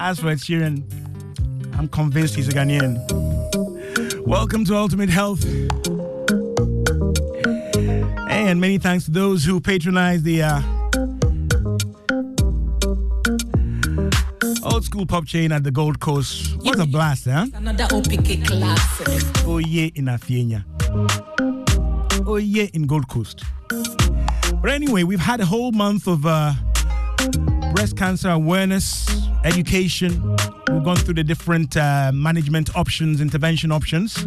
As for Ed Sheeran, I'm convinced he's a Ghanaian. Welcome to Ultimate Health. And many thanks to those who patronize the old school pub chain at the Gold Coast. What a blast, huh? Another OPK class. Oye in Afriyie. Oye in Gold Coast. But anyway, we've had a whole month of breast cancer awareness, education. We've gone through the different management options, intervention options.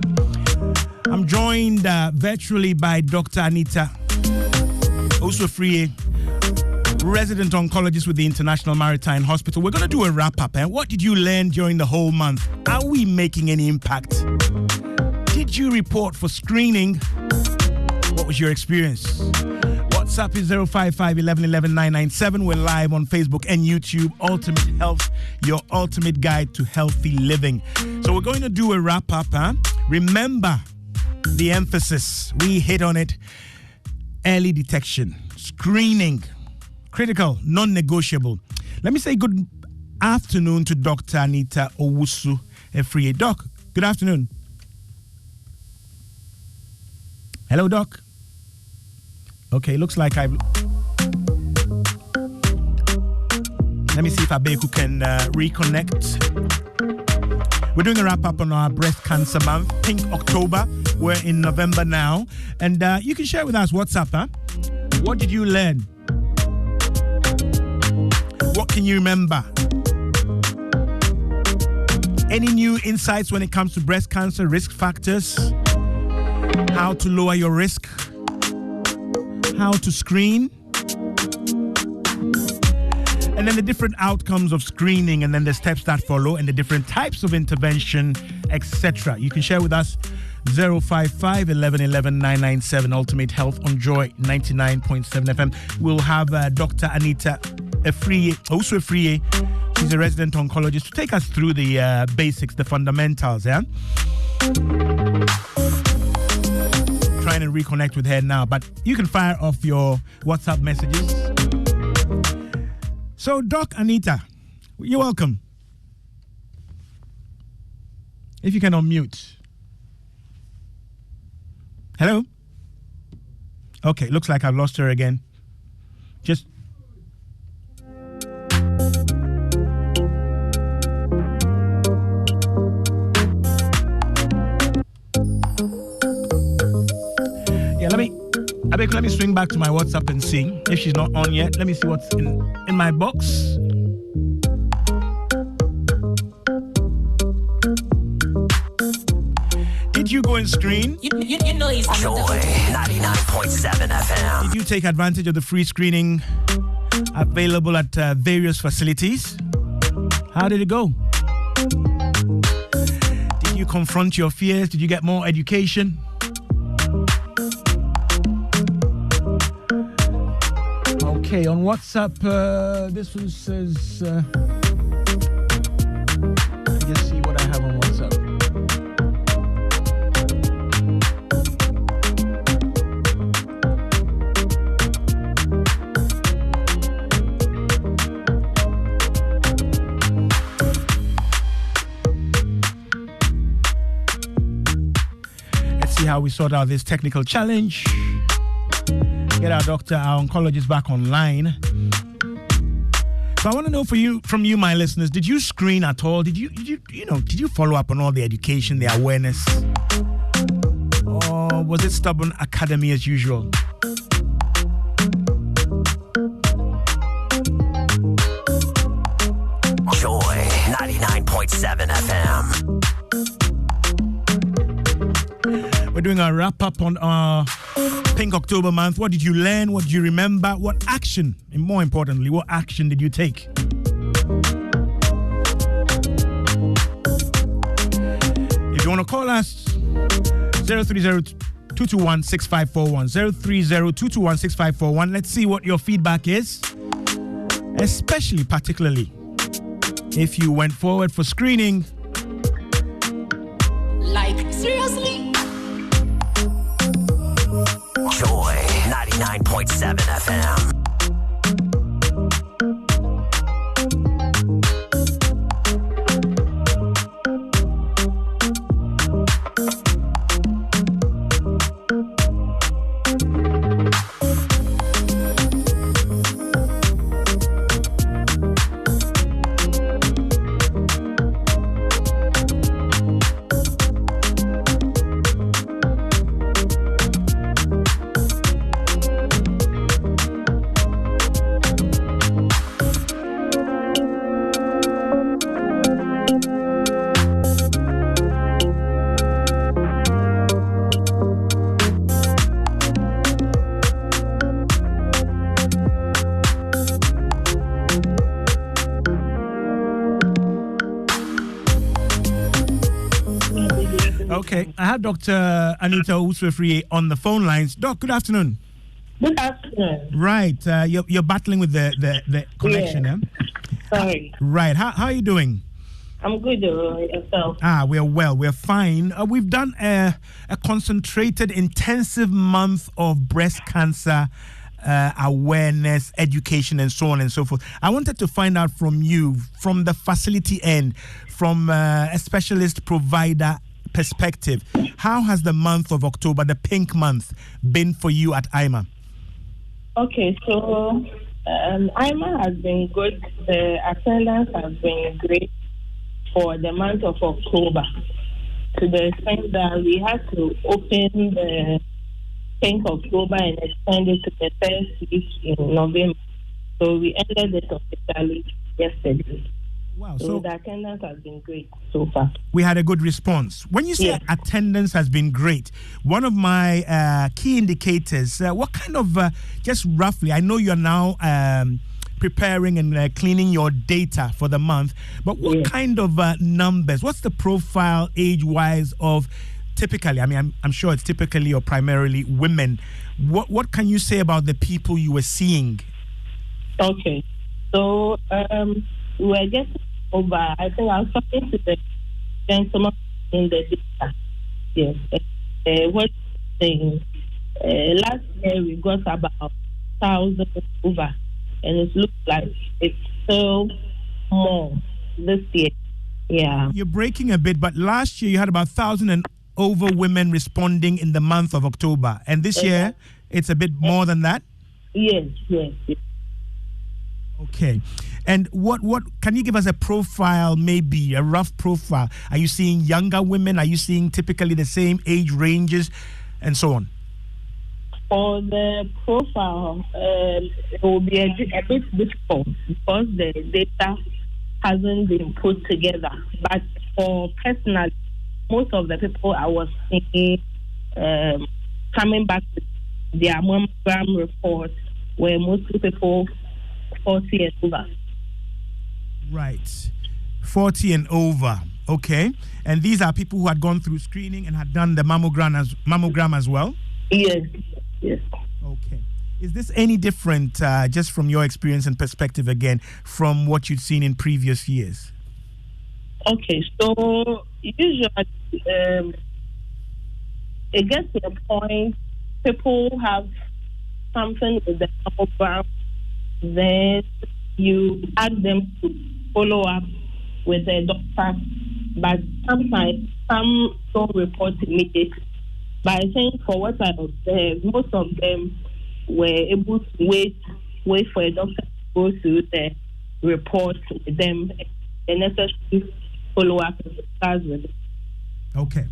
I'm joined virtually by Dr. Owusu Afriyie, resident oncologist with the International Maritime Hospital. We're going to do a wrap-up. What did you learn during the whole month? Are we making any impact? Did you report for screening? What was your experience? WhatsApp is 055 11 11 997. We're live on Facebook and YouTube. Ultimate Health, your ultimate guide to healthy living. So we're going to do a wrap-up. Remember the emphasis. We hit on it. Early detection, screening, critical, non-negotiable. Let me say good afternoon to Dr. Owusu Afriyie. Doc, good afternoon. Hello, Doc. Okay, looks like I've... Let me see if Abeku can reconnect. We're doing a wrap-up on our breast cancer month, Pink October. We're in November now. And you can share with us what's up, huh? What did you learn? What can you remember? Any new insights when it comes to breast cancer, risk factors? How to lower your risk? How to screen? And then the different outcomes of screening, and then the steps that follow, and the different types of intervention, etc. You can share with us 055 11 11 997 Ultimate Health on Joy 99.7 FM. We'll have Dr. Owusu Afriyie. She's a resident oncologist to take us through the basics, the fundamentals. Yeah, trying to reconnect with her now, but you can fire off your WhatsApp messages. So, Doc Anita, you're welcome. If you can unmute. Hello? Okay, looks like I've lost her again. Just... Yeah, let me swing back to my WhatsApp and see if she's not on yet. Let me see what's in my box. Did you go and screen? You know he's Joy 99.7 FM. Did you take advantage of the free screening available at various facilities? How did it go? Did you confront your fears? Did you get more education? Okay, on WhatsApp, this one says... let me just see what I have on WhatsApp. Let's see how we sort out this technical challenge. Get our doctor, our oncologist back online. So I want to know from you, my listeners, did you screen at all? Did you follow up on all the education, the awareness? Or was it stubborn academy as usual? Joy 99.7 FM. We're doing a wrap-up on our Pink October month. What did you learn? What did you remember? What action, and more importantly, what action did you take? If you want to call us, 030-221-6541. 030-221-6541. Let's see what your feedback is, especially, particularly, if you went forward for screening. like, seriously? Joy 99.7 FM. Okay, I have Dr. Anita Owusu Afriyie on the phone lines. Doc, good afternoon. Good afternoon. Right, you're battling with the connection, yeah? Sorry. Right, how are you doing? I'm good, yourself. We're well, we're fine. We've done a concentrated, intensive month of breast cancer awareness, education, and so on and so forth. I wanted to find out from you, from the facility end, from a specialist provider perspective, how has the month of October, the pink month, been for you at IMA? Okay, so IMA has been good. The attendance has been great for the month of October, to the extent that we had to open the pink October and extend it to the first week in November. So we ended it officially yesterday. Wow, so the attendance has been great so far. We had a good response. When you say attendance has been great, one of my key indicators, what kind of, just roughly, I know you're now preparing and cleaning your data for the month, but what kind of numbers, what's the profile age-wise of typically, I mean, I'm sure it's typically or primarily women. What can you say about the people you were seeing? Okay, so we were getting over, I think I was talking to the gentleman in the data. Yes. What saying? Last year we got about 1,000 over, and it looks like it's still more this year. Yeah. You're breaking a bit, but last year you had about 1,000 and over women responding in the month of October, and this year it's a bit more than that. Yes. Okay. And what can you give us a profile, maybe a rough profile? Are you seeing younger women? Are you seeing typically the same age ranges and so on? For the profile, it will be a bit difficult because the data hasn't been put together. But for personally, most of the people I was seeing coming back to their mammogram report were mostly people 40 and over. Right. 40 and over. Okay. And these are people who had gone through screening and had done the mammogram as well? Yes. Okay. Is this any different, just from your experience and perspective again, from what you'd seen in previous years? Okay, so usually it gets to a point people have something with the mammogram, then you ask them to follow up with the doctor, but sometimes some don't report immediately. But I think for what I observed, most of them were able to wait for a doctor to go through the report with them, the necessary follow-up and discuss with them. Okay.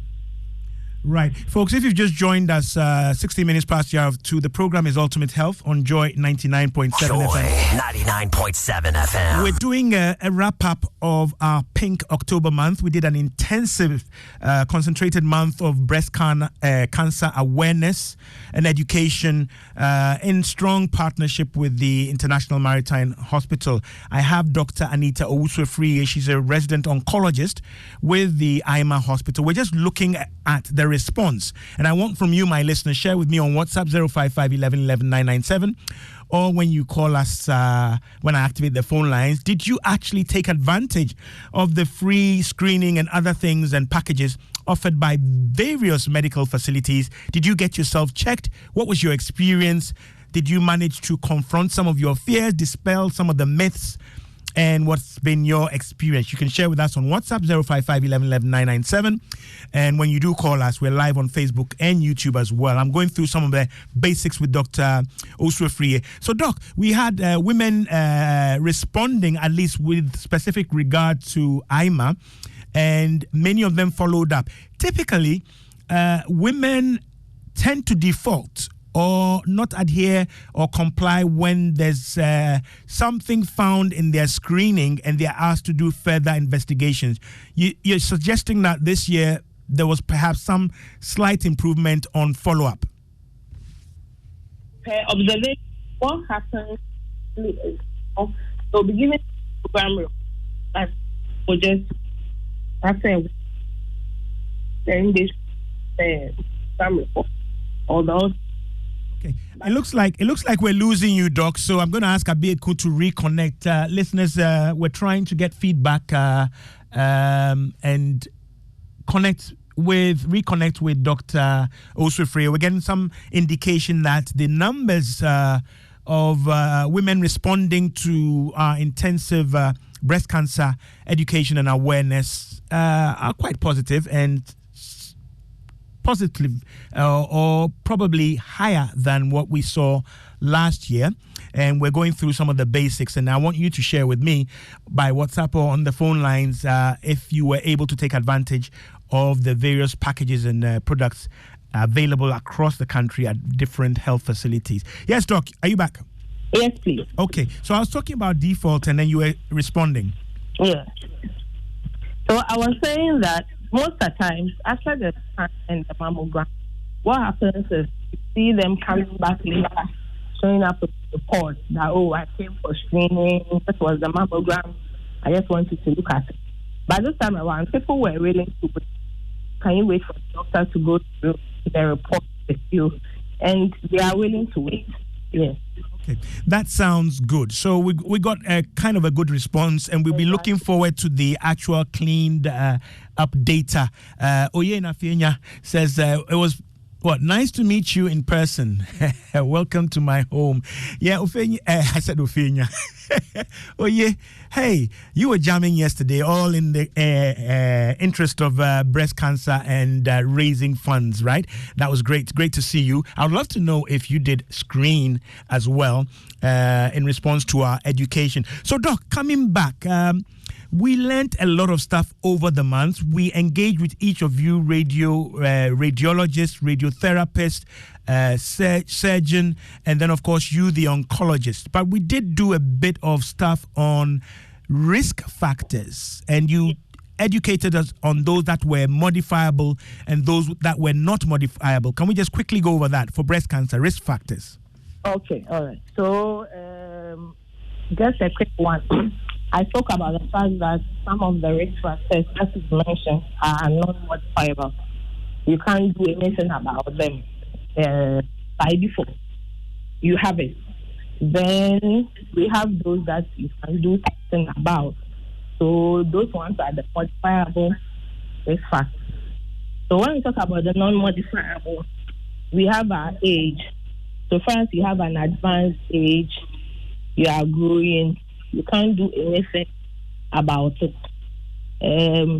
Right. Folks, if you've just joined us, 60 minutes past the hour of 2, the program is Ultimate Health on Joy 99.7 Joy FM. 99.7 FM. We're doing a wrap-up of our Pink October month. We did an intensive, concentrated month of breast cancer awareness and education in strong partnership with the International Maritime Hospital. I have Dr. Anita Owusu Afriyie. She's a resident oncologist with the IMA Hospital. We're just looking at the response. And I want from you, my listeners, share with me on WhatsApp 055 11 11 997, or when you call us when I activate the phone lines. Did you actually take advantage of the free screening and other things and packages offered by various medical facilities? Did you get yourself checked? What was your experience? Did you manage to confront some of your fears, dispel some of the myths? And what's been your experience? You can share with us on WhatsApp 055 11 11 997. And when you do call us, we're live on Facebook and YouTube as well. I'm going through some of the basics with Dr. Owusu Afriyie. So, Doc, we had women responding, at least with specific regard to IMA, and many of them followed up. Typically, women tend to default or not adhere or comply when there's something found in their screening and they're asked to do further investigations. You're suggesting that this year there was perhaps some slight improvement on follow-up? Observation, what happens is they'll be given a program that will just after then they should some report. Although okay, it looks like we're losing you, Doc. So I'm going to ask Abiyaku to reconnect. Listeners, we're trying to get feedback and reconnect with Dr. Owusu Afriyie. We're getting some indication that the numbers of women responding to our intensive breast cancer education and awareness are quite positive and positive or probably higher than what we saw last year. And we're going through some of the basics, and I want you to share with me by WhatsApp or on the phone lines if you were able to take advantage of the various packages and products available across the country at different health facilities. Yes, Doc, are you back? yes, please. Okay, so I was talking about default and then you were responding. Yeah. So I was saying that most of the times after the scan and the mammogram, what happens is you see them coming back later, showing up with reports that, oh, I came for screening, this was the mammogram, I just wanted to look at it. But this time around, people were willing to wait. Can you wait for the doctor to go through the report with you? And they are willing to wait. Yes. Okay, that sounds good. So we got a kind of a good response, and we'll be looking forward to the actual cleaned up data. Oye Nafienya says it was nice to meet you in person. Welcome to my home. Yeah, Ufenya, I said Ufenya. Oye, hey, you were jamming yesterday, all in the interest of breast cancer and raising funds, right? That was great. Great to see you. I would love to know if you did screen as well in response to our education. So, Doc, coming back, we learned a lot of stuff over the months. We engaged with each of you, radiologists, radiotherapists, surgeon, and then, of course, you, the oncologist. But we did do a bit of stuff on risk factors, and you educated us on those that were modifiable and those that were not modifiable. Can we just quickly go over that for breast cancer, risk factors? Okay, all right. So, just a quick one. I spoke about the fact that some of the risk factors, as you mentioned, are not modifiable. You can't do anything about them by default. You have it. Then we have those that you can do something about. So those ones are the modifiable risk factors. So when we talk about the non-modifiable, we have our age. So first, you have an advanced age. You are growing. You can't do anything about it.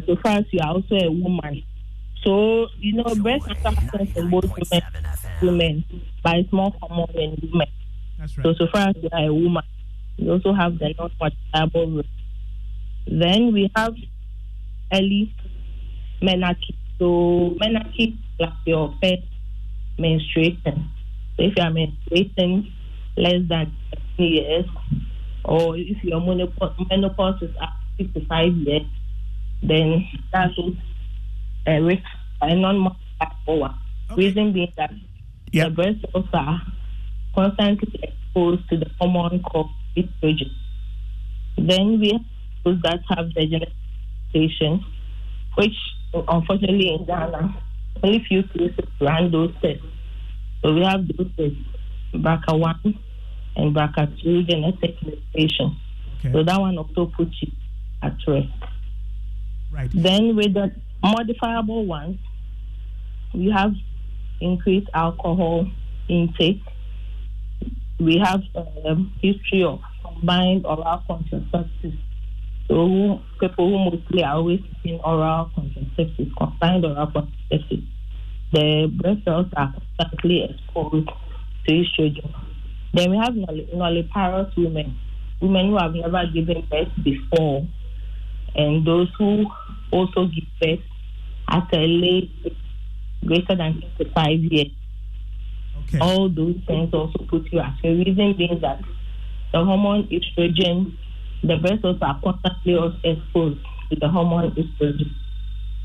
So first, you are also a woman. So, breast cancer happens in both women, but it's more common in women. That's right. So far as you are a woman, you also have the non-modifiable risk. Then we have early menarche. So menarche is your first menstruation. So if you are menstruating less than 10 years, or if your menopause is at 55 years, then that's a risk, a non-modifiable one. Okay. Reason being that the breast cells are constantly exposed to the hormone called estrogen. Then we have those that have the genetic mutation, which unfortunately in Ghana, only few places run those tests. So we have those tests, BRCA1 and BRCA2 genetic mutation. Okay. So that one also puts you at risk. Right. Then with the modifiable ones, we have increased alcohol intake. We have history of combined oral contraceptives. So people who mostly are always taking oral contraceptives, combined oral contraceptives, the breast cells are constantly exposed to estrogen. Then we have nulliparous women who have never given birth before, and those who also give birth at a late greater than 55 years. Okay. All those things also put you at a reason being that the hormone estrogen, the breast cells are constantly exposed to the hormone estrogen.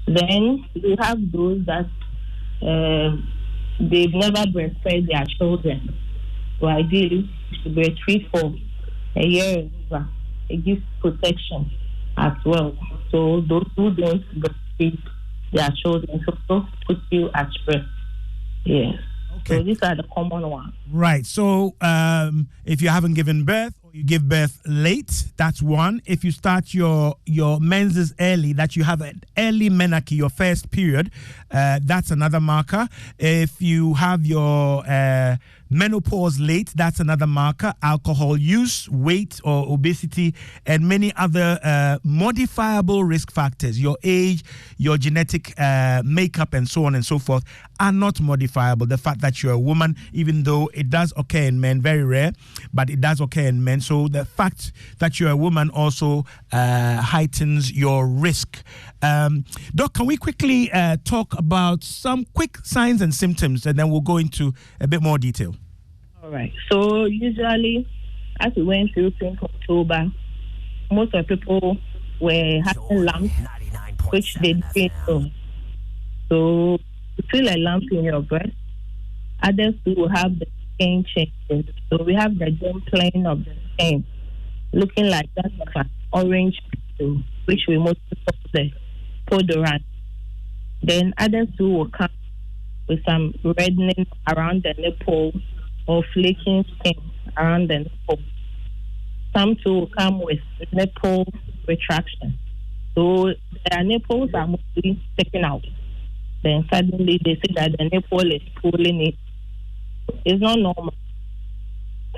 Then we have those that they've never breastfed their children. So ideally, you should breastfeed for a year or over. It gives protection as well. So those who don't breastfeed their children, so put you at risk. Yes. Okay. So these are the common ones. Right. So if you haven't given birth or you give birth late, that's one. If you start your menses early, that you have an early menarche, your first period, that's another marker. If you have your menopause late, that's another marker. Alcohol use, weight or obesity, and many other modifiable risk factors. Your age, your genetic makeup, and so on and so forth are not modifiable. The fact that you're a woman, even though it does occur in men, very rare, but it does occur in men. So the fact that you're a woman also heightens your risk. Doc, can we quickly talk about some quick signs and symptoms, and then we'll go into a bit more detail? All right. So usually, as we went through Pink October, most of the people were having lumps, which they didn't know. So you feel a lump in your breast. Others will have the skin changing. So we have the dim plane of the skin, looking like that of an orange peel, which we mostly call the podorant. Then others will come with some reddening around the nipple or flaking skin around the nipple. Some too will come with nipple retraction. So their nipples are mostly sticking out. Then suddenly they see that the nipple is pulling it. It's not normal.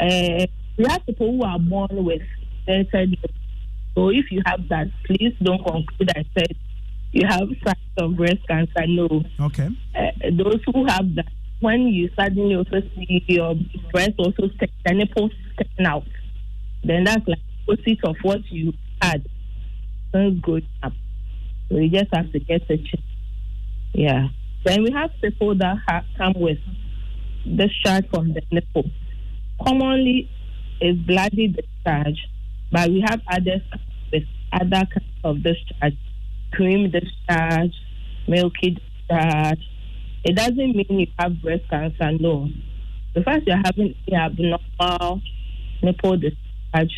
We have people who are born with certain nipples. So if you have that, please don't conclude I said you have signs of breast cancer. No. Okay. Those who have that, when you suddenly also see your breast also the nipples sticking out, then that's like opposite of what you had since growing up. So you just have to get a check. Yeah. Then we have people that come with discharge from the nipple. Commonly, it's bloody discharge, but we have others with other kinds of discharge, cream discharge, milky discharge. It doesn't mean you have breast cancer, no. The fact you're having the abnormal nipple discharge,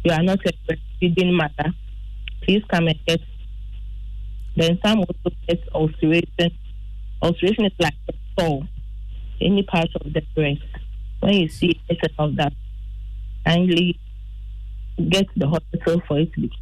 you are not a breastfeeding mother, please come and get. Then some also get ulceration. Ulceration is like a sore, any part of the breast. When you see anything of that, kindly get to the hospital for it to be.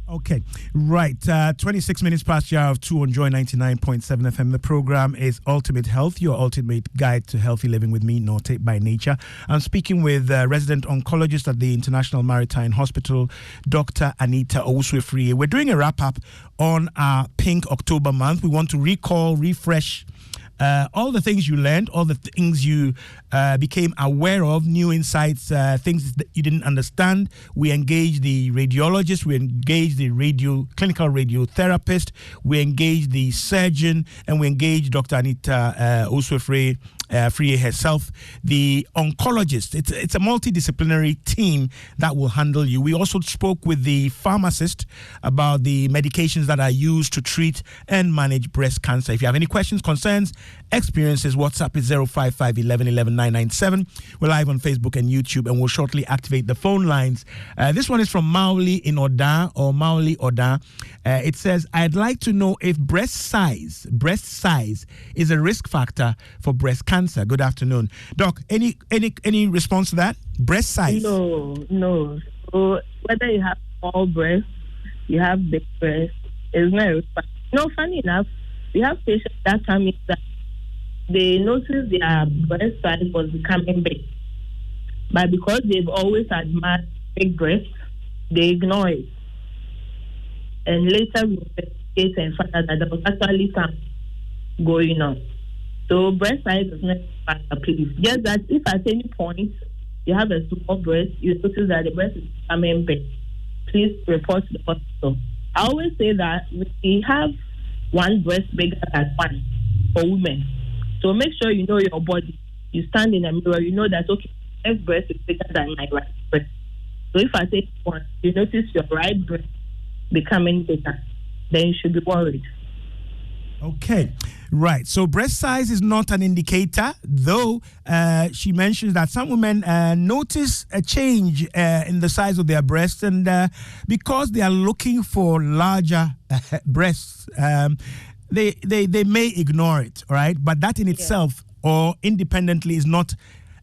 Okay, right. 26 minutes past the hour of 2 on Joy 99.7 FM. The program is Ultimate Health, your ultimate guide to healthy living with me, Norte by Nature. I'm speaking with resident oncologist at the International Maritime Hospital, Dr. Owusu Afriyie. We're doing a wrap-up on our Pink October month. We want to recall, refresh all the things you learned, all the things you became aware of, new insights, things that you didn't understand. We engaged the radiologist, we engaged the clinical radiotherapist, we engaged the surgeon, and we engaged Dr. Owusu Afriyie herself, the oncologist. It's a multidisciplinary team that will handle you. We also spoke with the pharmacist about the medications that are used to treat and manage breast cancer. If you have any questions, concerns, experiences, WhatsApp is 055 11 11 997. We're live on Facebook and YouTube, and we'll shortly activate the phone lines. This one is from Mauli in Oda, or Mauli Oda. It says, I'd like to know if breast size is a risk factor for breast cancer. Good afternoon. Doc, any response to that? Breast size? No. So whether you have small breasts, you have big breasts, it's not a risk factor. No, funny enough, we have patients that come in that they notice their breast size was becoming big. But because they've always admired big breasts, they ignore it. And later we investigate and find out that there was actually something going on. So breast size is not a factor, please. Just that if at any point you have a small breast, you notice that the breast is becoming big, please report to the hospital. I always say that we have one breast bigger than one for women. So make sure you know your body. You stand in a mirror, you know that, okay, my left breast is bigger than my right breast. So if at any point you notice your right breast becoming bigger, then you should be worried. Okay, right. So breast size is not an indicator, though she mentions that some women notice a change in the size of their breasts, and because they are looking for larger breasts, they may ignore it, all right? But that in itself or independently is not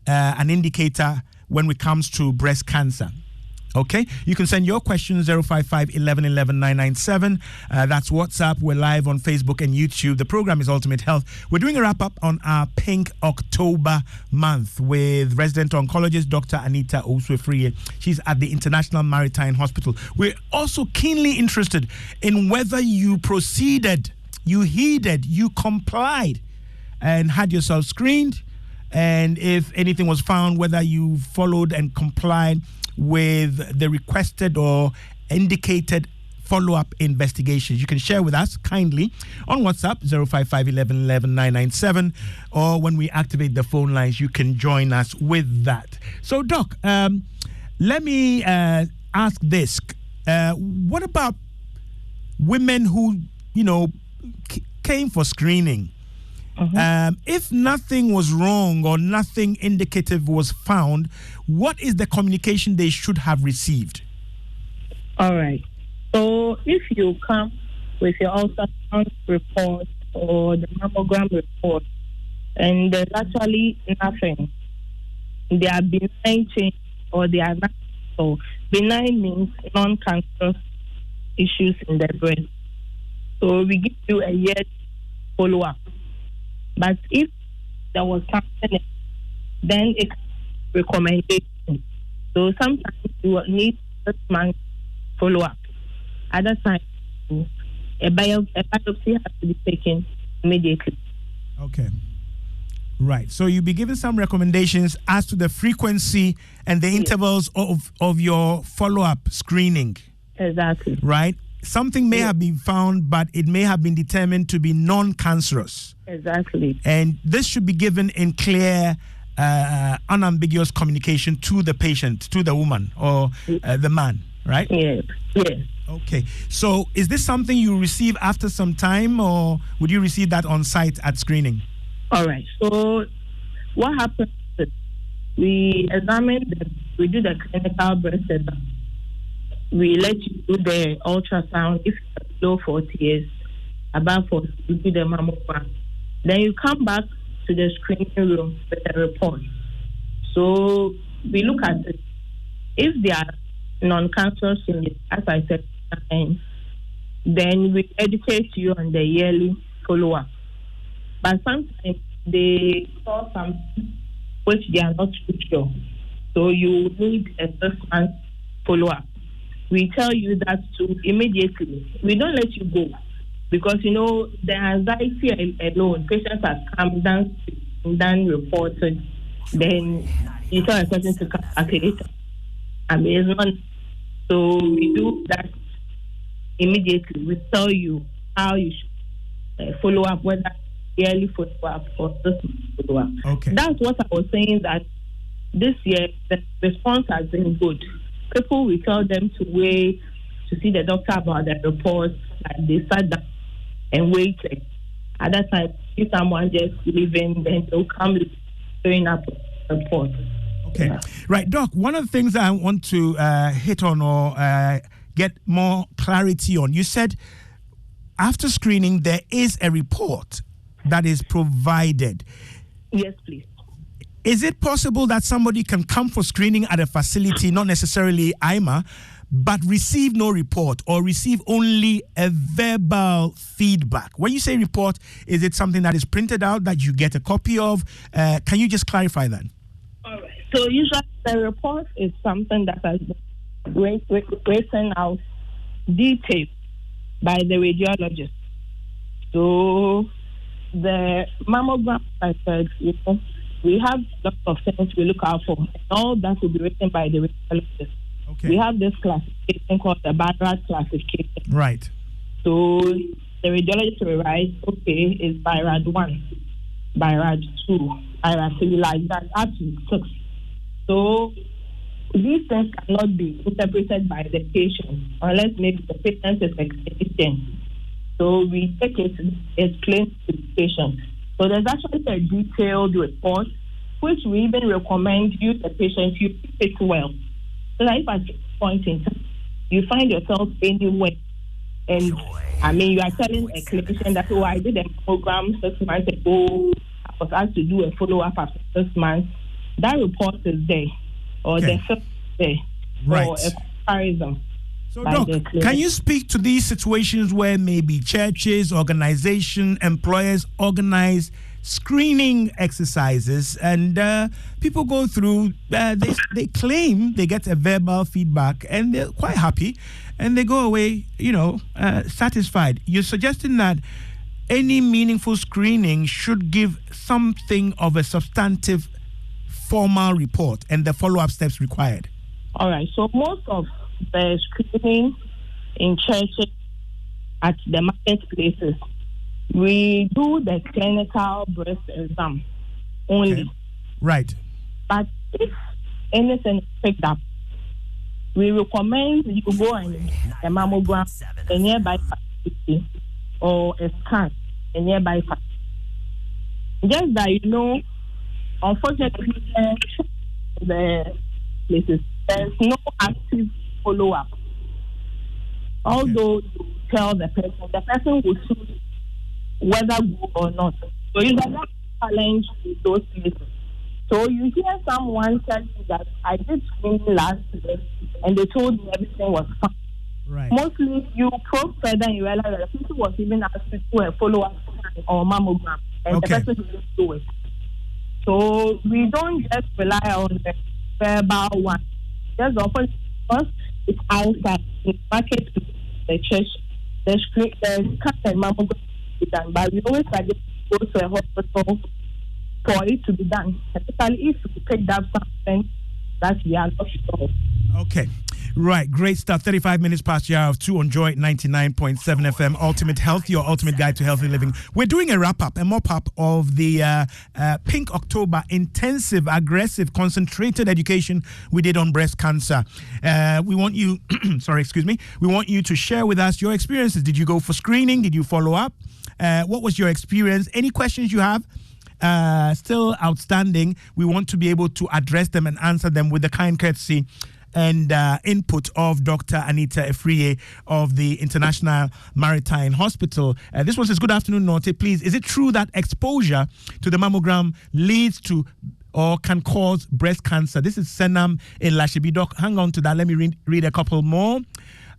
an indicator when it comes to breast cancer. Okay, you can send your questions 055 11 11 997. That's WhatsApp. We're live on Facebook and YouTube. The program is Ultimate Health. We're doing a wrap up on our Pink October month with resident oncologist Dr. Owusu Afriyie. She's at the International Maritime Hospital. We're also keenly interested in whether you proceeded, you heeded, you complied and had yourself screened, and if anything was found, whether you followed and complied with the requested or indicated follow-up investigations. You can share with us kindly on WhatsApp 055 11 11 997, or when we activate the phone lines, you can join us with that. So, Doc, let me ask this: what about women who, came for screening? If nothing was wrong or nothing indicative was found, what is the communication they should have received? All right. So if you come with your ultrasound report or the mammogram report and there's actually nothing, they are benign change or they are not. So benign means non-cancerous issues in the breast. So we give you a year follow-up. But if there was something, then it's recommendation. So sometimes you will need 6 months follow-up. Other times, a biopsy has to be taken immediately. Okay. Right. So you'll be given some recommendations as to the frequency and the intervals of your follow-up screening. Exactly. Right? Something may have been found, but it may have been determined to be non-cancerous. Exactly. And this should be given in clear, unambiguous communication to the patient, to the woman or the man, right? Yes. Yes. Okay. So is this something you receive after some time, or would you receive that on site at screening? All right. So what happens is we we do the clinical breast exam. We let you do the ultrasound if you're below 40 years, above 40, you do the mammogram. Then you come back to the screening room with a report. So we look at it. If they are non-cancerous, as I said, then we educate you on the yearly follow-up. But sometimes they saw something which they are not too sure. So you need a 6-month follow-up. We tell you that to immediately. We don't let you go because, the anxiety alone, patients have come done reported, then you tell a person to come back later. Amazing. So we do that immediately. We tell you how you should follow up, whether yearly follow-up or this follow-up. Okay. That's what I was saying, that this year the response has been good. People, we tell them to wait to see the doctor about the reports. Like they sat down and waited. At that time, if someone just leaving, then they'll come showing up a report. Okay. Yeah. Right, Doc, one of the things I want to hit on or get more clarity on, you said after screening, there is a report that is provided. Yes, please. Is it possible that somebody can come for screening at a facility, not necessarily IMA, but receive no report or receive only a verbal feedback? When you say report, is it something that is printed out that you get a copy of? Can you just clarify that? All right. So usually the report is something that has been written out detailed by the radiologist. So the mammogram, I said, we have lots of things we look out for, and all that will be written by the radiologist. Okay. We have this classification called the BIRAD classification. Right. So the radiologist will write, okay, it's BIRAD 1, BIRAD 2, BIRAD 3, like that, up to 6. So these things cannot be interpreted by the patient unless maybe the patient is a clinician. So we take it to explain to the patient. So there's actually a detailed report which we even recommend you, the patient, you keep it well. So that if at this point in time you find yourself anywhere And I mean, you are telling a clinician that, I did a program 6 months ago. I was asked to do a follow-up after 6 months. That report is there, or the film is there, right. or a comparison. So, Doc, can you speak to these situations where maybe churches, organizations, employers organize screening exercises and people go through, they claim they get a verbal feedback and they're quite happy and they go away, satisfied. You're suggesting that any meaningful screening should give something of a substantive formal report and the follow-up steps required. All right. So most of the screening in churches at the marketplaces, we do the clinical breast exam only. Okay. Right. But if anything is picked up, we recommend you go and a mammogram, a nearby facility, or a scan, a nearby facility. Just that, unfortunately, the places, there's no active follow-up. Although you tell the person will choose whether go or not. So you have not challenge with those places. So you hear someone tell you that I did screening last year and they told me everything was fine. Right. Mostly you probe further and you realize that the person was even asked to do a follow-up scan or mammogram and the person didn't do it. So we don't just rely on the verbal one. Just often because it's outside in the market, the church, the scan and mammogram be done, but we always suggest to go to a hospital for it to be done, especially if we picked up something that we are not sure. Okay. Right, great stuff. 35 minutes past the hour of 2 on Joy 99.7 FM, Ultimate Health, your ultimate guide to healthy living. We're doing a wrap-up, a mop-up of the Pink October intensive, aggressive, concentrated education we did on breast cancer. We want you, we want you to share with us your experiences. Did you go for screening? Did you follow up? What was your experience? Any questions you have? Still outstanding. We want to be able to address them and answer them with the kind courtesy and input of Dr. Anita Afriyie of the International Maritime Hospital. This one says, good afternoon, Norte. Please, is it true that exposure to the mammogram leads to or can cause breast cancer? This is Senam in Lashibi. Doc, hang on to that. Let me read a couple more.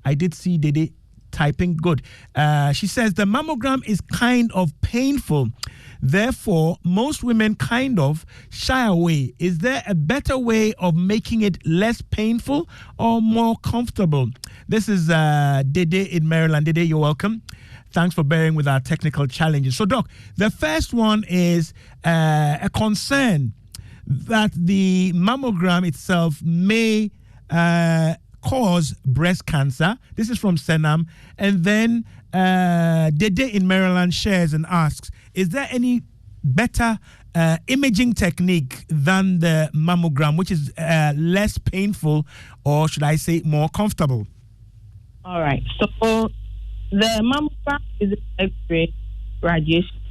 I did see Dede typing. Good. She says, the mammogram is kind of painful. Therefore, most women kind of shy away. Is there a better way of making it less painful or more comfortable? This is Dede in Maryland. Dede, you're welcome. Thanks for bearing with our technical challenges. So, Doc, the first one is a concern that the mammogram itself may cause breast cancer. This is from Senam. And then Dede in Maryland shares and asks, is there any better imaging technique than the mammogram, which is less painful, or should I say more comfortable? All right. So the mammogram is X-ray radiation,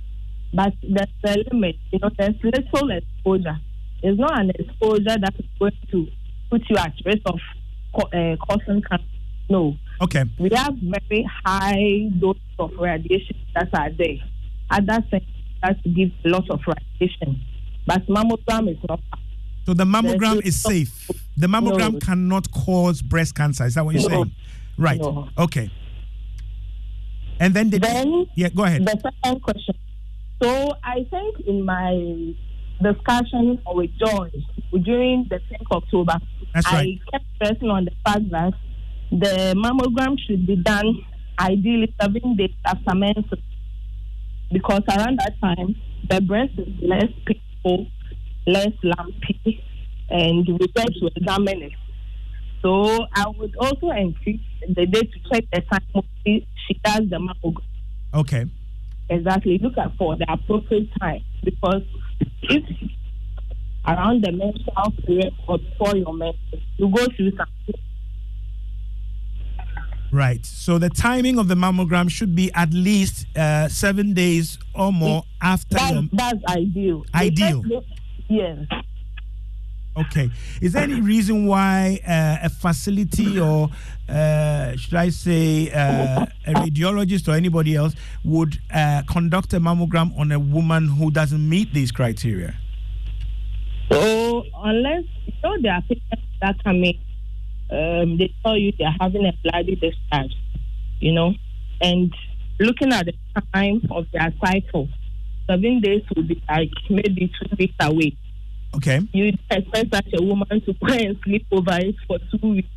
but there's a limit. There's little exposure. It's not an exposure that is going to put you at risk of causing cancer. No. Okay. We have very high doses of radiation that are there. Other things that give a lot of radiation, but mammogram is not. So the mammogram is safe. The mammogram cannot cause breast cancer. Is that what you're saying? Right. No. Okay. And then yeah, go ahead. The second question. So I think in my discussion with Joy during the 10th of October, I kept stressing on the fact that the mammogram should be done ideally 7 days after menses, because around that time the breast is less painful, less lumpy, and we try to examine it. So I would also increase the day to check the time she does the mammogram. Okay. Exactly. Look at for the appropriate time, because if around the menstrual period or before your menses, you go through something. Right. So the timing of the mammogram should be at least 7 days or more after. That's ideal. Ideal. Yes. Okay. Is there any reason why a facility or should I say a radiologist or anybody else would conduct a mammogram on a woman who doesn't meet these criteria? So unless there are patients that come in, they tell you they're having a bloody discharge, and looking at the time of their cycle, 7 days will be like maybe 2 weeks away. Okay. You expect such a woman to go and sleep over it for 2 weeks.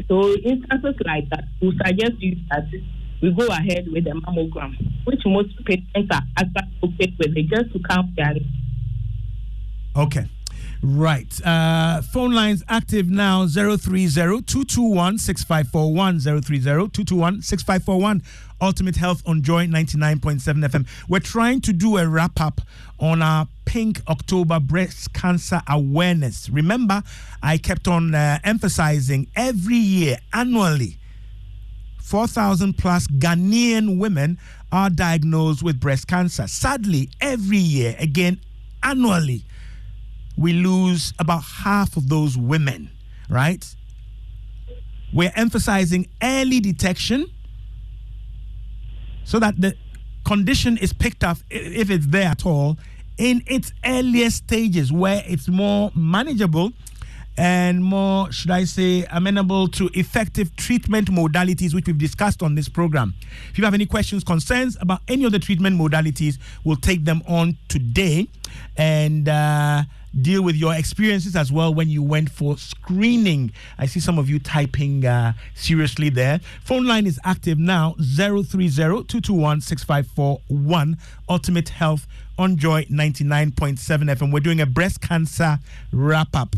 So instances like that, we suggest you that we go ahead with the mammogram, which most patients are actually okay with it, just to calm their. Okay. Right. Phone lines active now, 030-221-6541, 030-221-6541. Ultimate Health on Joy 99.7 FM. We're trying to do a wrap-up on our Pink October Breast Cancer Awareness. Remember, I kept on emphasizing every year, annually, 4,000 plus Ghanaian women are diagnosed with breast cancer. Sadly, every year, again, annually, we lose about half of those women, right? We're emphasizing early detection so that the condition is picked up, if it's there at all, in its earliest stages where it's more manageable and more, should I say, amenable to effective treatment modalities, which we've discussed on this program. If you have any questions, concerns about any of the treatment modalities, we'll take them on today and deal with your experiences as well when you went for screening. I see some of you typing seriously there. Phone line is active now, 030-221-6541. Ultimate Health on Joy 99.7 FM. We're doing a breast cancer wrap-up.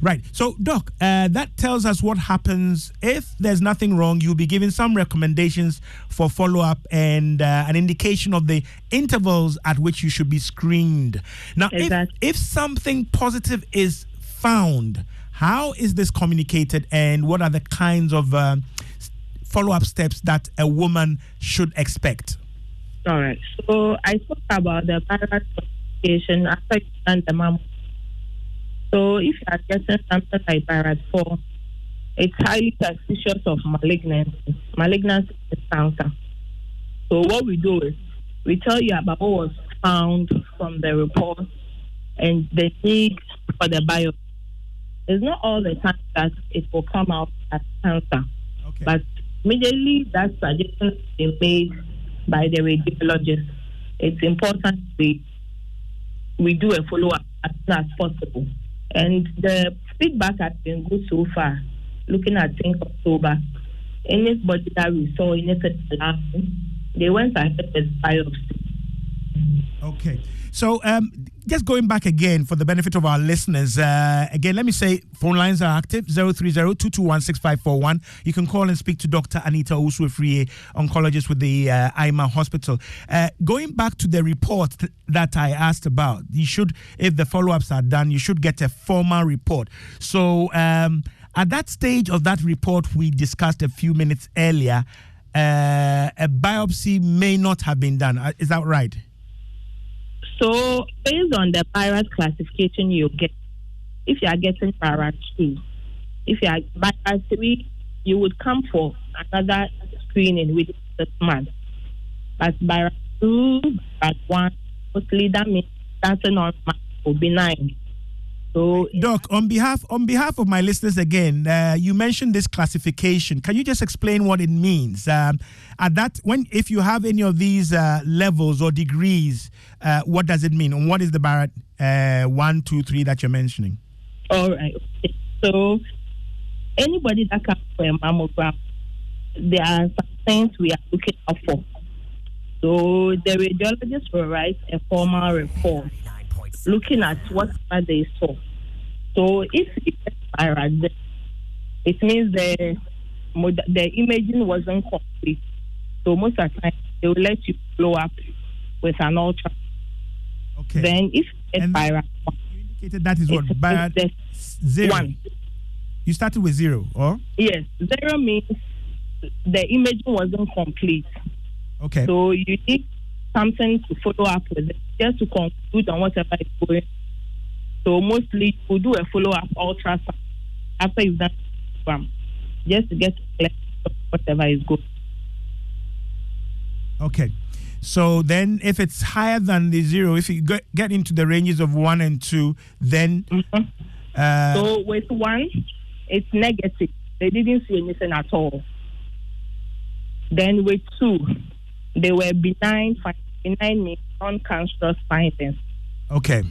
Right. So, Doc, that tells us what happens if there's nothing wrong. You'll be giving some recommendations for follow-up and an indication of the intervals at which you should be screened. Now, if something positive is found, how is this communicated and what are the kinds of follow-up steps that a woman should expect? All right. So, I spoke about the viral communication after you done the mammogram. So if you are getting something like Barrett 4, it's highly suspicious of malignancy. Malignancy is cancer. So what we do is we tell you about what was found from the report and the need for the biopsy. It's not all the time that it will come out as cancer. Okay. But immediately that suggestion is made by the radiologist. It's important we do a follow-up as soon as possible. And the feedback has been good so far. Looking at Pink October, anybody that we saw in it, they went ahead with biopsy. Okay. So, just going back again for the benefit of our listeners, again, let me say phone lines are active, 030-221-6541. You can call and speak to Dr. Owusu Afriyie, oncologist with the IMA Hospital. Going back to the report that I asked about, you should, if the follow-ups are done, you should get a formal report. So, at that stage of that report we discussed a few minutes earlier, a biopsy may not have been done. Is that right? So, based on the virus classification you get, if you are getting virus 2, if you are virus 3, you would come for another screening within 6 months. But virus 2, virus 1, mostly that means starting on benign. So, Doc, on behalf of my listeners again, you mentioned this classification. Can you just explain what it means? If you have any of these levels or degrees, what does it mean? And what is the Barrett 1, 2, 3 that you're mentioning? All right. Okay. So anybody that comes for a mammogram, there are some things we are looking out for. So the radiologist will write a formal report looking at whatever they saw. So if it's viral, it means the imaging wasn't complete. So most of the time, they will let you blow up with an ultra. Okay. Then if it's viral, you indicated that is what? Viral 0. 1. You started with 0, or? Yes. 0 means the imaging wasn't complete. Okay. So you need something to follow up with it, just to conclude on whatever is going. So mostly we do a follow-up ultrasound after you've done the mammogram, just to get whatever is good. Okay. So then if it's higher than the 0, if you get into the ranges of 1 and 2, then... so with 1, it's negative. They didn't see anything at all. Then with 2, they were benign means non-cancerous findings. Okay.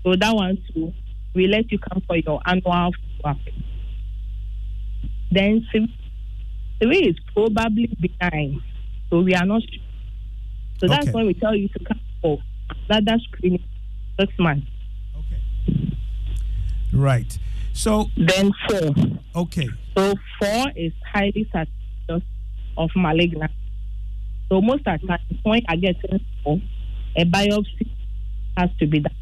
So that one too, we let you come for your annual follow-up. Then 3 is probably benign. So we are not sure. So that's when we tell you to come for another screening 6 months. Okay. Right. So then 4. Okay. So 4 is highly suspicious of malignancy. So most of the time, when I get 4, a biopsy has to be done.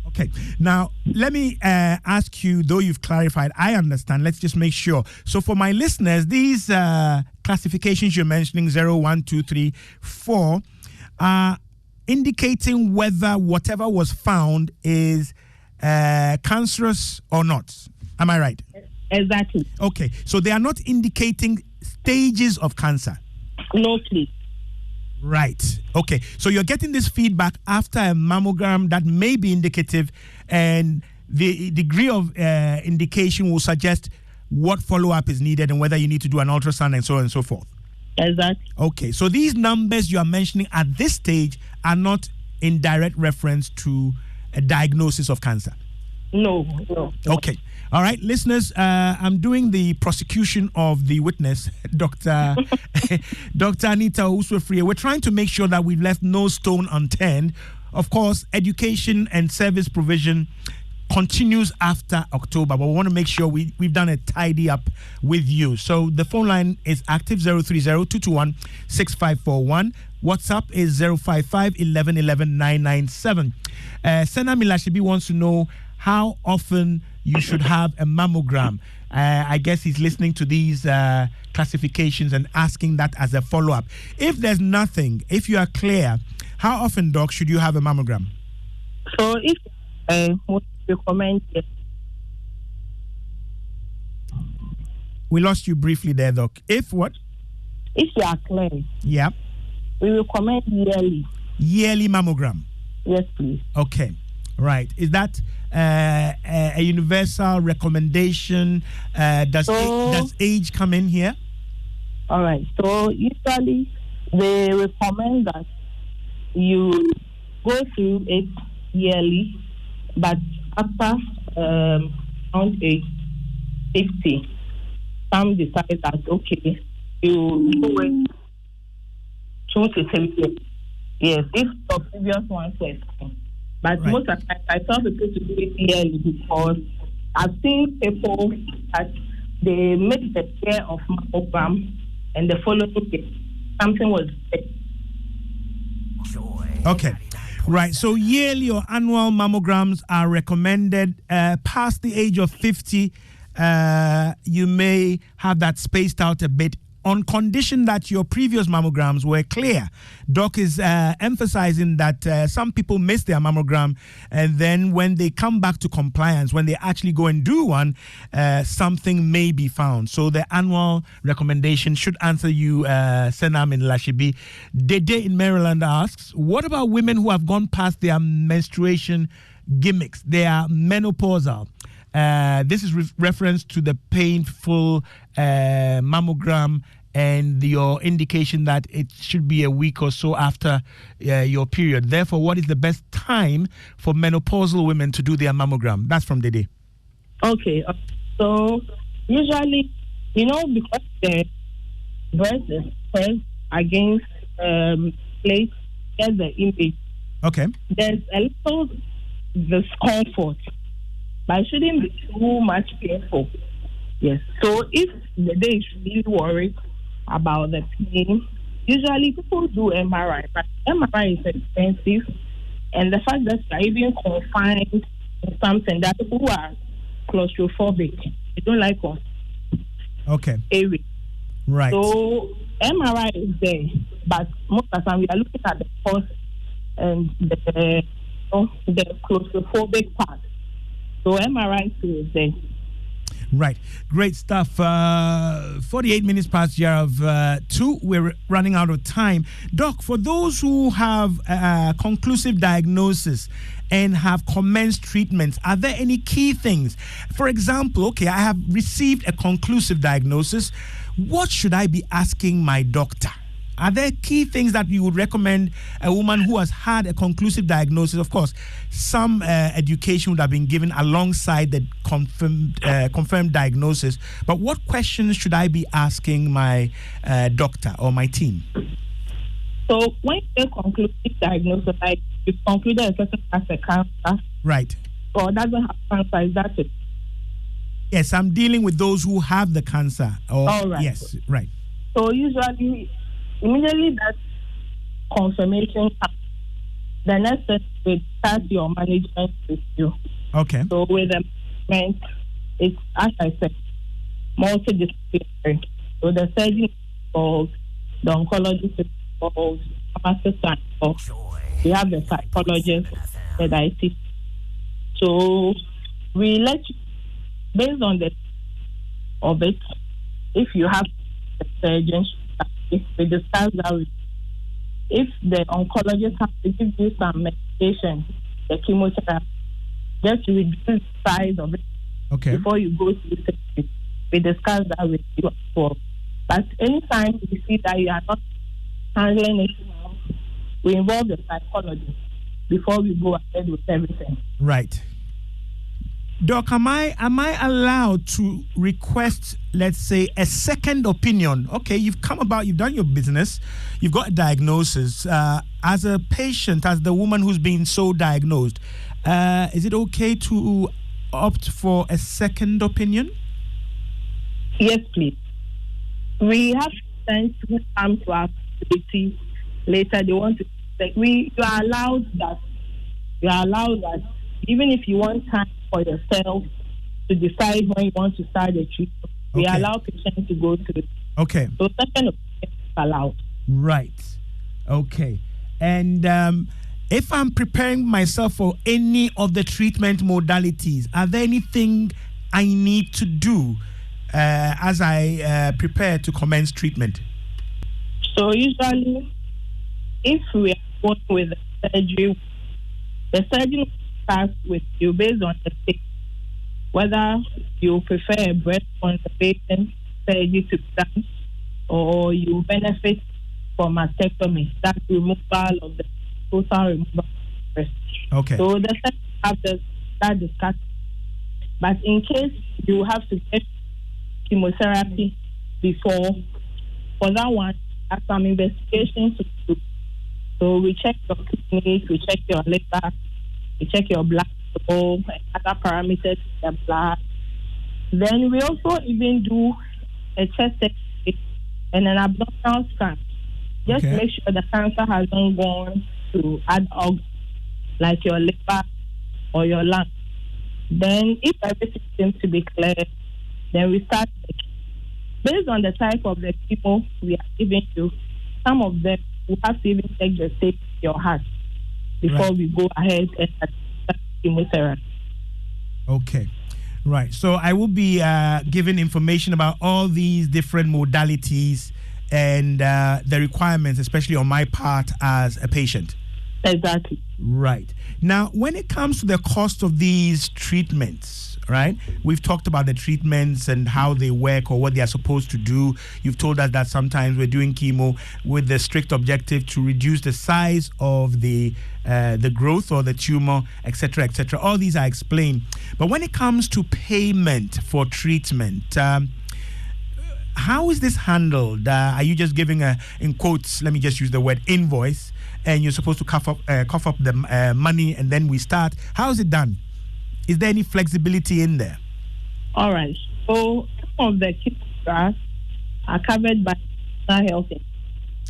Okay. Now, let me ask you, though you've clarified, I understand. Let's just make sure. So for my listeners, these classifications you're mentioning, 0, 1, 2, 3, 4, are indicating whether whatever was found is cancerous or not. Am I right? Exactly. Okay. So they are not indicating stages of cancer. No, please. Right. Okay. So you're getting this feedback after a mammogram that may be indicative, and the degree of indication will suggest what follow-up is needed and whether you need to do an ultrasound and so on and so forth. Exactly. Okay. So these numbers you are mentioning at this stage are not in direct reference to a diagnosis of cancer. No. Okay. All right, listeners, I'm doing the prosecution of the witness, Dr. Anita Owusu Afriyie. We're trying to make sure that we've left no stone unturned. Of course, education and service provision continues after October, but we want to make sure we've done a tidy up with you. So the phone line is active, 030-221-6541. WhatsApp is 055 11 11 997. Sena Milashibi wants to know how often you should have a mammogram. I guess he's listening to these classifications and asking that as a follow-up. If there's nothing, if you are clear, how often, Doc, should you have a mammogram? So if would recommend it. We lost you briefly there, Doc. If what? If you are clear. Yeah. We recommend yearly. Yearly mammogram? Yes, please. Okay. Right. Is that a universal recommendation? Does age come in here? All right. So usually they recommend that you go through it yearly, but after around age 50, some decide that okay, you do it 2 to 3 years. Yes, if the previous ones were fine. But most of the time, I tell people to do it yearly because I've seen people that they make the care of mammogram and the following year, something was dead. Okay. Right. So yearly or annual mammograms are recommended. Past the age of 50, you may have that spaced out a bit, on condition that your previous mammograms were clear. Doc is emphasizing that some people miss their mammogram, and then when they come back to compliance, when they actually go and do one, something may be found. So the annual recommendation should answer you, Senam in Lashibi. Dede in Maryland asks, what about women who have gone past their menstruation gimmicks? They are menopausal. This is reference to the painful mammogram and your indication that it should be a week or so after your period. Therefore, what is the best time for menopausal women to do their mammogram? That's from Dede. Okay. So usually, because the breast is pressed against plate, there's the image. Okay. There's a little discomfort, but it shouldn't be too much painful. Yes. So if the day is really worried about the pain, usually people do MRI, but MRI is expensive, and the fact that you're even confined in something that people who are claustrophobic, they don't like us. Okay. Area. Right. So MRI is there, but most of the time we are looking at the cost and the claustrophobic part. So MRI too is there. Right. Great stuff. 48 minutes past the hour of 2. We're running out of time. Doc, for those who have conclusive diagnosis and have commenced treatments, are there any key things? For example, okay, I have received a conclusive diagnosis. What should I be asking my doctor? Are there key things that you would recommend a woman who has had a conclusive diagnosis? Of course, some education would have been given alongside the confirmed diagnosis. But what questions should I be asking my doctor or my team? So when you say conclusive diagnosis, like you've concluded a person has a cancer, right, or doesn't have cancer, is that it? Yes, I'm dealing with those who have the cancer. All right. Yes, right. So usually, immediately that confirmation comes, the next step will start your management with you. Okay. So with the management, it's, as I said, multidisciplinary. So the surgeon is involved, the oncologist is involved, the pharmacist is involved. We have the psychologist, the dietitian. So we let you, based on the of it, if you have the surgeon, we discuss that with, if the oncologist has to give you some medication, the chemotherapy, just to reduce the size of it before you go to the surgery. We discuss that with you as well. But anytime we see that you are not handling it well, we involve the psychologist before we go ahead with everything. Right. Doc, am I allowed to request, let's say, a second opinion? Okay, you've done your business, you've got a diagnosis. As a patient, as the woman who's been so diagnosed, is it okay to opt for a second opinion? Yes, please. We have friends who come to our facility later. They want to you are allowed that even if you want time for yourself to decide when you want to start the treatment, we allow patients to go through. Okay. So second opinion is allowed. Right. Okay. And if I'm preparing myself for any of the treatment modalities, are there anything I need to do as I prepare to commence treatment? So usually, if we are going with the surgery will start with you based on the state, whether you prefer a breast conservation surgery to be done or you benefit from mastectomy, that removal of the total removal of the breast. Okay. So the surgeon have that discussion. But in case you have to get chemotherapy before, for that one, have some investigations to do. So we check your kidneys, we check your liver, we check your blood flow and other parameters in the blood. Then we also even do a chest X-ray and an abdominal scan, just to make sure the cancer hasn't gone to other organs like your liver or your lung. Then if everything seems to be clear, then we start based on the type of the chemo we are giving you. Some of them will have to even check the state of your heart before we go ahead and start chemotherapy. Okay. Right. So I will be giving information about all these different modalities and the requirements, especially on my part as a patient. Exactly. Right. Now, when it comes to the cost of these treatments, right, we've talked about the treatments and how they work or what they are supposed to do. You've told us that sometimes we're doing chemo with the strict objective to reduce the size of the growth or the tumor, etc., etc. All these are explained. But when it comes to payment for treatment, how is this handled? Are you just giving in quotes, let me just use the word invoice, and you're supposed to cough up the money and then we start? How is it done? Is there any flexibility in there? All right. So some of the chemotherapy are covered by national health.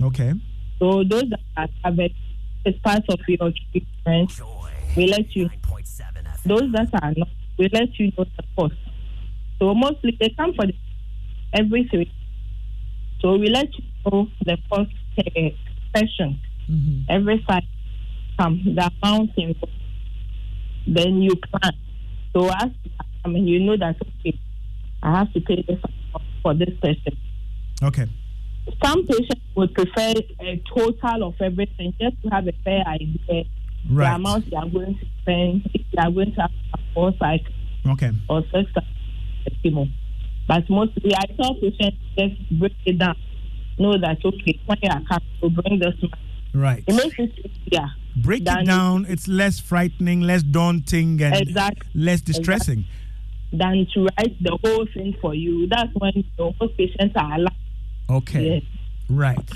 Okay. So those that are covered as part of your treatment, we let you. Those that are not, we let you know the cost. So mostly they come for every 3 weeks. So we let you know the cost per session. Every side come the amount involved. Then you plan. So you know that, okay, I have to pay this for this person. Okay. Some patients would prefer a total of everything just to have a fair idea the amount they are going to spend if they are going to have a 4 cycle or 6 cycle. But mostly I tell patients just break it down. Know that, okay, when you are coming to bring this money. Right. It makes it easier. Break it down. It's less frightening, less daunting, and less distressing. Than to write the whole thing for you. That's when most patients are allowed. Okay. Yes. Right.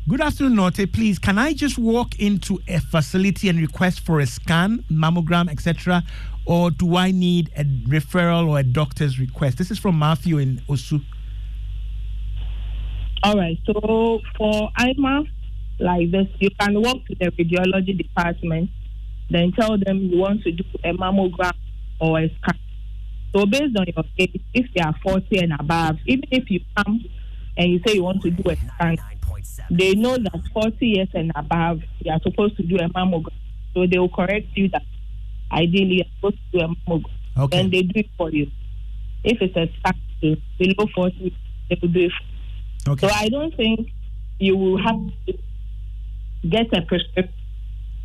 Good afternoon, Norte. Please, can I just walk into a facility and request for a scan, mammogram, etc., or do I need a referral or a doctor's request? This is from Matthew in Osu. All right. So for IMA, like this, you can walk to the radiology department, then tell them you want to do a mammogram or a scan. So based on your age, if they are 40 and above, even if you come and you say you want to do a scan, they know that 40 years and above, you are supposed to do a mammogram. So they will correct you that ideally you're supposed to do a mammogram. Okay. Then they do it for you. If it's a scan below 40, they will do it for you. Okay. So I don't think you will have to get a prescription.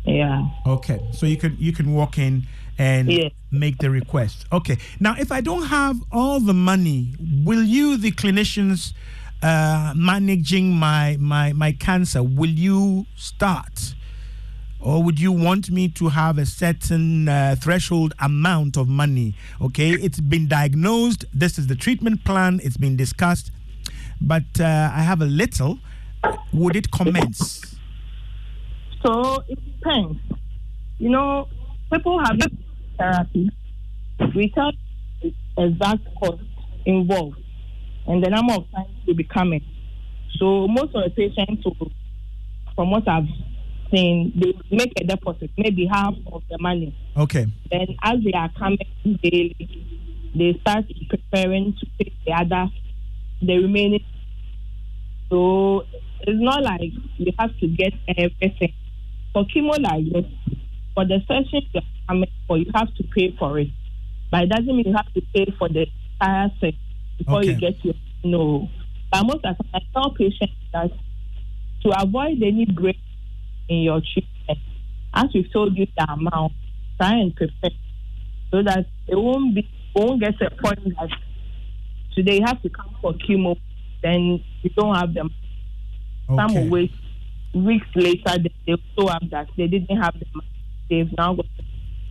Yeah. Okay. So you can walk in and make the request. Okay. Now, if I don't have all the money, will you, the clinicians managing my cancer, will you start? Or would you want me to have a certain threshold amount of money? Okay, it's been diagnosed. This is the treatment plan. It's been discussed. But I have a little. Would it commence? So it depends. You know, people have therapy. We tell the exact cost involved and the number of times will be coming. So most of the patients, from what I've seen, they make a deposit, maybe half of the money. Okay. Then as they are coming daily, they start preparing to pay the remaining. So it's not like you have to get everything. For chemo like this, for the session you're coming for, you have to pay for it. But it doesn't mean you have to pay for the entire session before you get your no. But most of the time, I tell patients that to avoid any break in your treatment, as we've told you the amount, try and prepare so that it won't get to a point that today you have to come for chemo, then you don't have them. Some will wait weeks later, they still have that. They didn't have the money. They've now got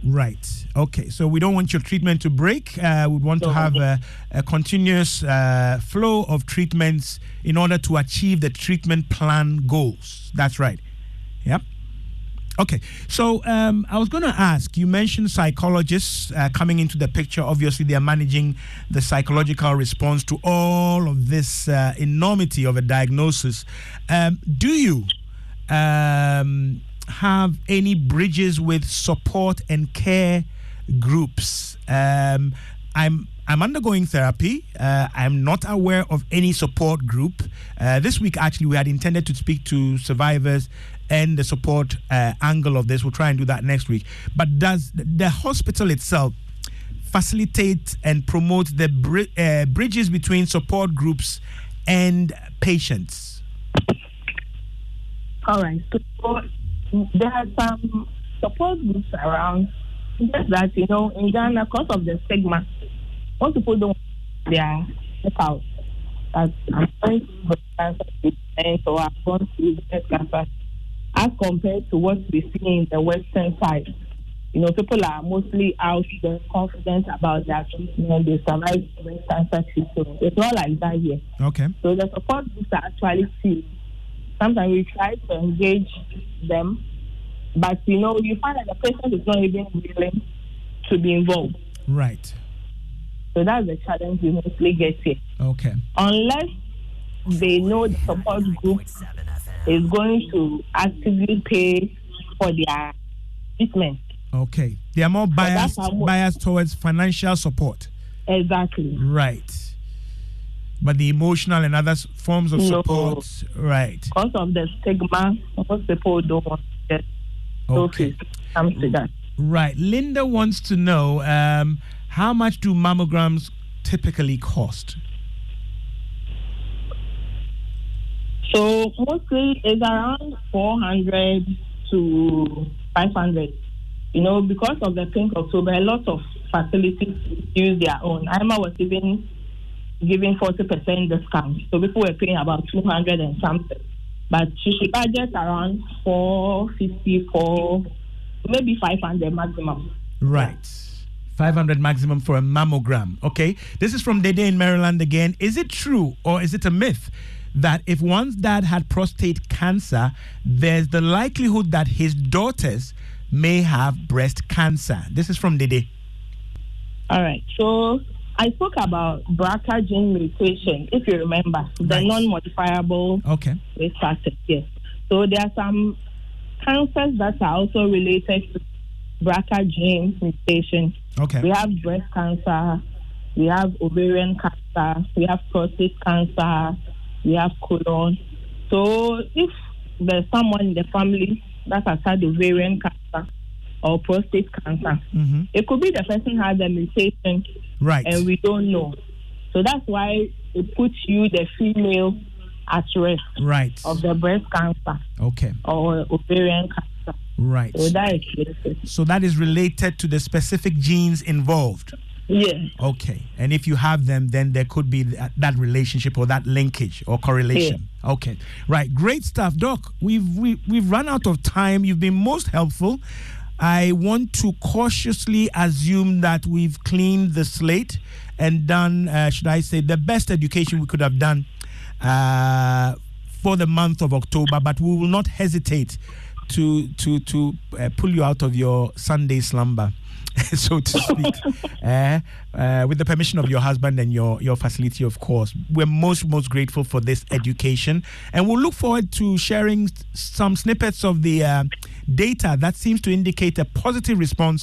Right. Okay. So we don't want your treatment to break. We want to have a continuous flow of treatments in order to achieve the treatment plan goals. That's right. Yep. Okay. So I was going to ask, you mentioned psychologists coming into the picture. Obviously, they are managing the psychological response to all of this enormity of a diagnosis. Do you have any bridges with support and care groups? I'm undergoing therapy. I'm not aware of any support group. This week, actually, we had intended to speak to survivors and the support angle of this. We'll try and do that next week. But does the hospital itself facilitate and promote the bridges between support groups and patients? All right. So there are some support groups around. Just that, in Ghana, because of the stigma, most people don't their step out. That I'm going to breast cancer treatment or I'm going to breast cancer, as compared to what we see in the Western side. People are mostly out there, confident about their treatment. They survive breast cancer treatment. It's not like that here. Okay. So the support groups are actually few. Sometimes we try to engage them, but you find that the patient is not even willing to be involved. Right. So that's the challenge we mostly get here. Okay. Unless they know the support group is going to actively pay for their treatment. Okay. They are more biased towards financial support. Exactly. Right. But the emotional and other forms of support, right? Because of the stigma, most people don't want to get comes to that. Right. Linda wants to know, How much do mammograms typically cost? So mostly it's around 400 to 500. You know, because of the Pink October, a lot of facilities use their own. IMA was even giving 40% discount. So people were paying about 200 and something. But you should budget around 450, maybe 500 maximum. Right. 500 maximum for a mammogram. Okay. This is from Dede in Maryland again. Is it true or is it a myth that if one's dad had prostate cancer, there's the likelihood that his daughters may have breast cancer? This is from Dede. All right. So I spoke about BRCA gene mutation, if you remember, the non-modifiable risk factors. Yes. So there are some cancers that are also related to BRCA gene mutation. Okay. We have breast cancer, we have ovarian cancer, we have prostate cancer, we have colon. So if there's someone in the family that has had ovarian cancer or prostate cancer, it could be the person has a mutation, right? And we don't know. So that's why it puts you, the female, at risk, right, of the breast cancer, or ovarian cancer, right? So that is related. So that is related to the specific genes involved. Yes. Okay. And if you have them, then there could be that relationship or that linkage or correlation. Yeah. Okay. Right. Great stuff, Doc. We've run out of time. You've been most helpful. I want to cautiously assume that we've cleaned the slate and done, should I say, the best education we could have done for the month of October, but we will not hesitate to pull you out of your Sunday slumber, so to speak, with the permission of your husband and your facility, of course. We're most grateful for this education, and we'll look forward to sharing some snippets of the data that seems to indicate a positive response